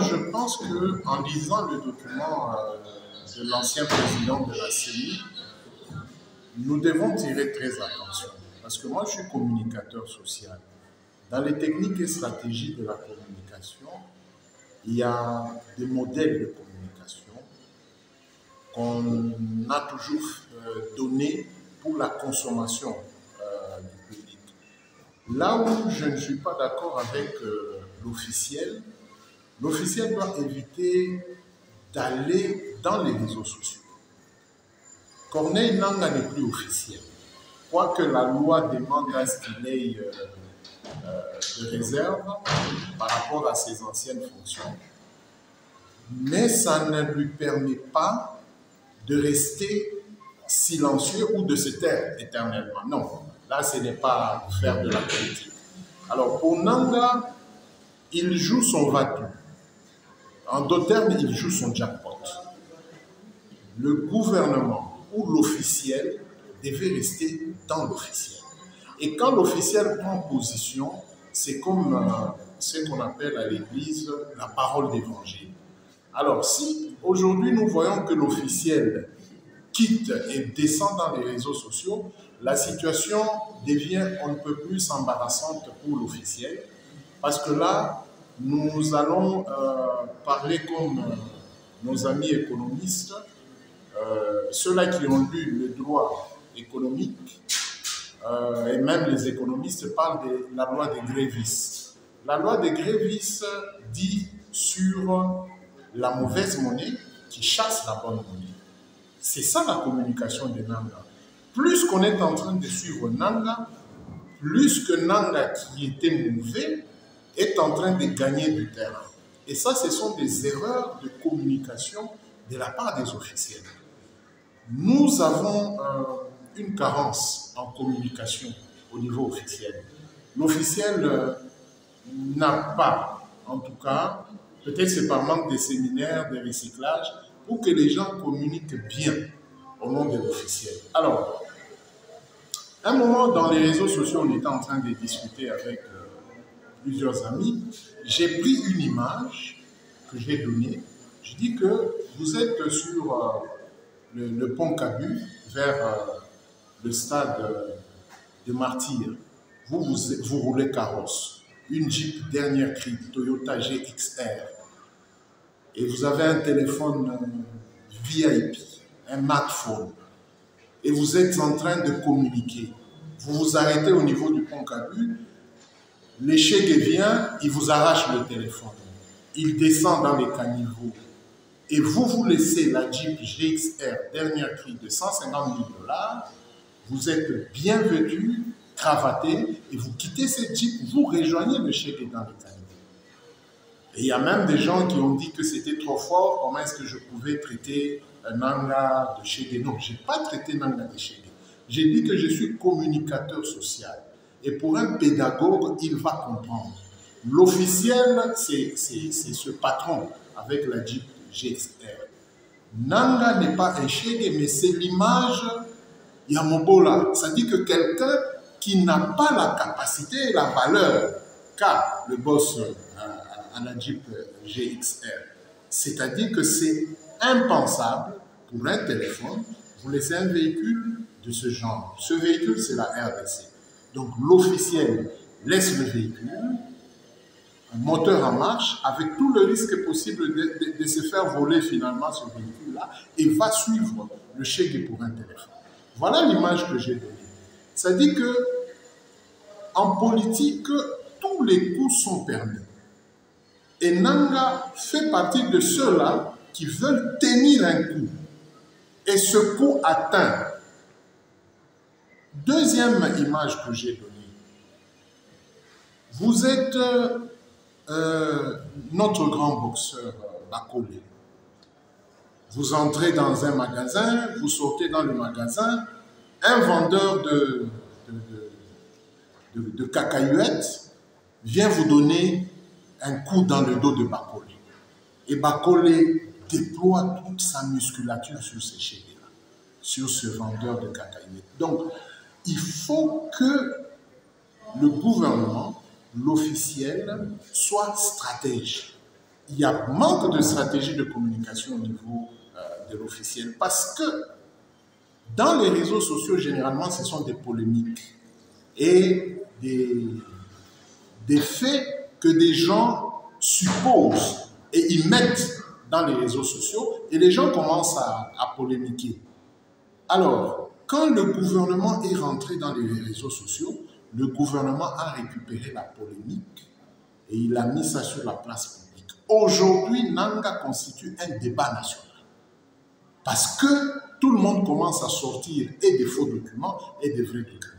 Je pense qu'en lisant le document de l'ancien président de la CENI, nous devons tirer très attention. Parce que moi, je suis communicateur social. Dans les techniques et stratégies de la communication, il y a des modèles de communication qu'on a toujours donnés pour la consommation du public. Là où je ne suis pas d'accord avec l'officiel doit éviter d'aller dans les réseaux sociaux. Corneille Nangaa n'est plus officiel. Quoique la loi demande à ce qu'il ait de réserve par rapport à ses anciennes fonctions, mais ça ne lui permet pas de rester silencieux ou de se taire éternellement. Non, là ce n'est pas faire de la politique. Alors pour Nangaa, il joue son va-tout. En d'autres termes, il joue son jackpot. Le gouvernement ou l'officiel devait rester dans l'officiel. Et quand l'officiel prend position, c'est comme ce qu'on appelle à l'Église la parole d'évangile. Alors, si aujourd'hui nous voyons que l'officiel quitte et descend dans les réseaux sociaux, la situation devient on ne peut plus embarrassante pour l'officiel, parce que là, nous allons parler comme nos amis économistes, ceux-là qui ont lu le droit économique, et même les économistes parlent de la loi des grévistes. La loi des grévistes dit sur la mauvaise monnaie qui chasse la bonne monnaie. C'est ça la communication de Nangaa. Plus qu'on est en train de suivre Nangaa, plus que Nangaa qui était mauvais est en train de gagner du terrain. Et ça, ce sont des erreurs de communication de la part des officiels. Nous avons une carence en communication au niveau officiel. L'officiel n'a pas, en tout cas, peut-être c'est par manque de séminaires, de recyclage, pour que les gens communiquent bien au nom de l'officiel. Alors, un moment dans les réseaux sociaux, on était en train de discuter avec plusieurs amis. J'ai pris une image que j'ai donnée. Je dis que vous êtes sur le pont Cabu vers le stade de Martyrs. Vous roulez carrosse. Une Jeep dernière cri, Toyota GXR. Et vous avez un téléphone VIP, un smartphone. Et vous êtes en train de communiquer. Vous vous arrêtez au niveau du pont Cabu. L'échec vient, il vous arrache le téléphone. Il descend dans les caniveaux. Et vous laissez la Jeep GXR dernière cri de 150 000 $. Vous êtes bien vêtu, cravaté, et vous quittez cette Jeep, vous rejoignez le chèque dans les caniveaux. Et il y a même des gens qui ont dit que c'était trop fort, comment est-ce que je pouvais traiter Nangaa de Chégué. Non, je n'ai pas traité Nangaa de Chégué. J'ai dit que je suis communicateur social. Et pour un pédagogue, il va comprendre. L'officiel, c'est ce patron avec la Jeep GXR. Nangaa n'est pas un Chégué, mais c'est l'image Yamobola. Ça dit que quelqu'un qui n'a pas la capacité et la valeur qu'a le boss à la Jeep GXR. C'est-à-dire que c'est impensable pour un téléphone, vous laissez un véhicule de ce genre. Ce véhicule, c'est la RDC. Donc l'officiel laisse le véhicule, un moteur en marche, avec tout le risque possible de se faire voler finalement ce véhicule-là, et va suivre le chèque pour un téléphone. Voilà l'image que j'ai donnée. Ça dit que en politique, tous les coups sont permis. Et Nangaa fait partie de ceux-là qui veulent tenir un coup. Et ce coup atteint. Deuxième image que j'ai donnée. Vous êtes notre grand boxeur Bakolé. Vous entrez dans un magasin, vous sortez dans le magasin, un vendeur de cacahuètes vient vous donner un coup dans le dos de Bakolé. Et Bakolé déploie toute sa musculature sur ces cheveux-là, sur ce vendeur de cacahuètes. Donc, il faut que le gouvernement, l'officiel, soit stratège il y a manque de stratégie de communication au niveau de l'officiel parce que dans les réseaux sociaux, généralement, ce sont des polémiques et des faits que des gens supposent et ils mettent dans les réseaux sociaux et les gens commencent à polémiquer. Alors, quand le gouvernement est rentré dans les réseaux sociaux, le gouvernement a récupéré la polémique et il a mis ça sur la place publique. Aujourd'hui, Nanga constitue un débat national parce que tout le monde commence à sortir et des faux documents et des vrais documents.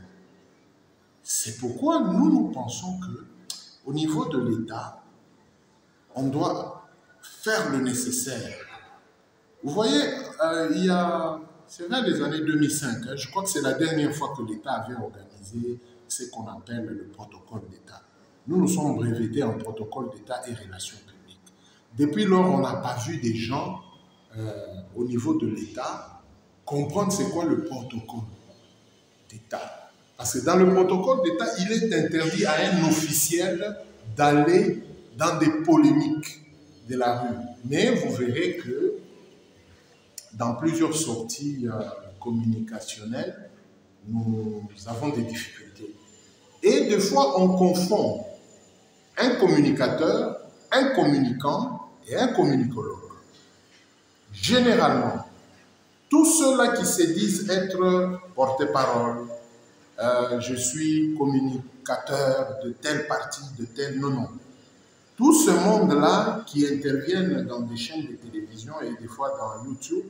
C'est pourquoi nous pensons qu'au niveau de l'État, on doit faire le nécessaire. Vous voyez, c'est vers les années 2005, je crois que c'est la dernière fois que l'État avait organisé ce qu'on appelle le protocole d'État. Nous sommes brevetés en protocole d'État et relations publiques. Depuis lors, on n'a pas vu des gens au niveau de l'État comprendre c'est quoi le protocole d'État. Parce que dans le protocole d'État, il est interdit à un officiel d'aller dans des polémiques de la rue. Mais vous verrez que dans plusieurs sorties communicationnelles, nous avons des difficultés. Et des fois, on confond un communicateur, un communicant et un communicologue. Généralement, tous ceux-là qui se disent être porte-parole, je suis communicateur de telle partie, de tel... Non. Tout ce monde-là qui interviennent dans des chaînes de télévision et des fois dans YouTube,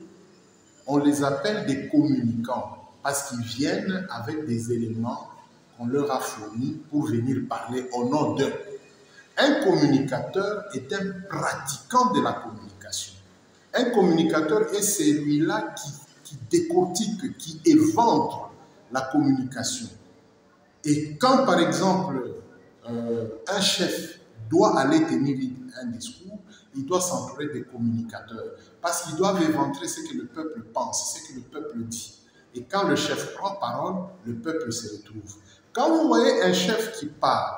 on les appelle des communicants parce qu'ils viennent avec des éléments qu'on leur a fournis pour venir parler au nom d'eux. Un communicateur est un pratiquant de la communication. Un communicateur est celui-là qui décortique, qui évente la communication. Et quand, par exemple, un chef doit aller tenir un discours, il doit s'entourer des communicateurs parce qu'ils doivent éventrer ce que le peuple pense, ce que le peuple dit. Et quand le chef prend parole, le peuple se retrouve. Quand vous voyez un chef qui parle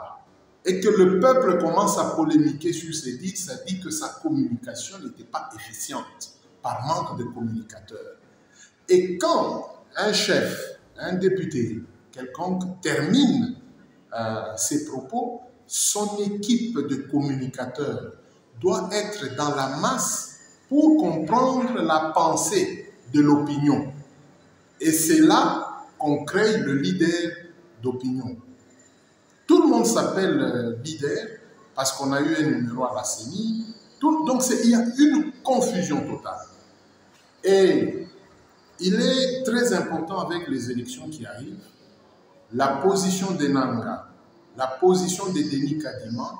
et que le peuple commence à polémiquer sur ses dits, ça dit que sa communication n'était pas efficiente par manque de communicateurs. Et quand un chef, un député, quelconque termine ses propos, son équipe de communicateurs doit être dans la masse pour comprendre la pensée de l'opinion. Et c'est là qu'on crée le leader d'opinion. Tout le monde s'appelle leader parce qu'on a eu un numéro à la CENI. Donc il y a une confusion totale. Et il est très important avec les élections qui arrivent, la position de Nanga, la position de Denis Kadima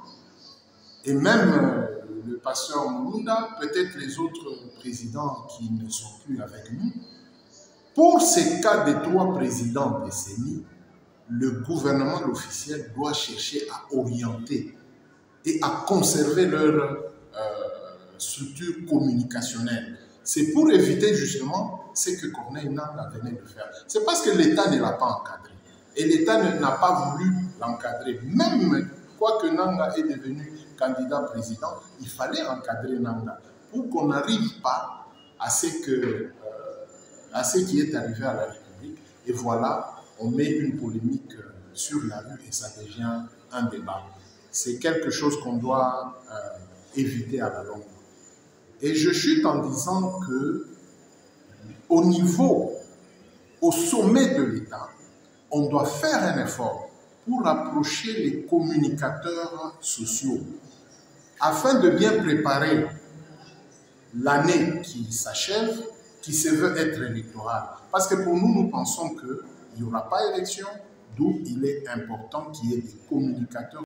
et même le pasteur Moulounda, peut-être les autres présidents qui ne sont plus avec nous. Pour ces cas des 3 présidents de CENI, le gouvernement officiel doit chercher à orienter et à conserver leur structure communicationnelle. C'est pour éviter justement ce que Corneille Nangaa venait de faire. C'est parce que l'État ne l'a pas encadré. Et l'État n'a pas voulu l'encadrer. Même quoique Nangaa est devenu candidat président, il fallait encadrer Nangaa pour qu'on n'arrive pas à ce qui est arrivé à la République. Et voilà, on met une polémique sur la rue et ça devient un débat. C'est quelque chose qu'on doit éviter à la longue. Et je chute en disant que au sommet de l'État, on doit faire un effort pour approcher les communicateurs sociaux afin de bien préparer l'année qui s'achève, qui se veut être électorale. Parce que pour nous, nous pensons qu'il n'y aura pas élection, d'où il est important qu'il y ait des communicateurs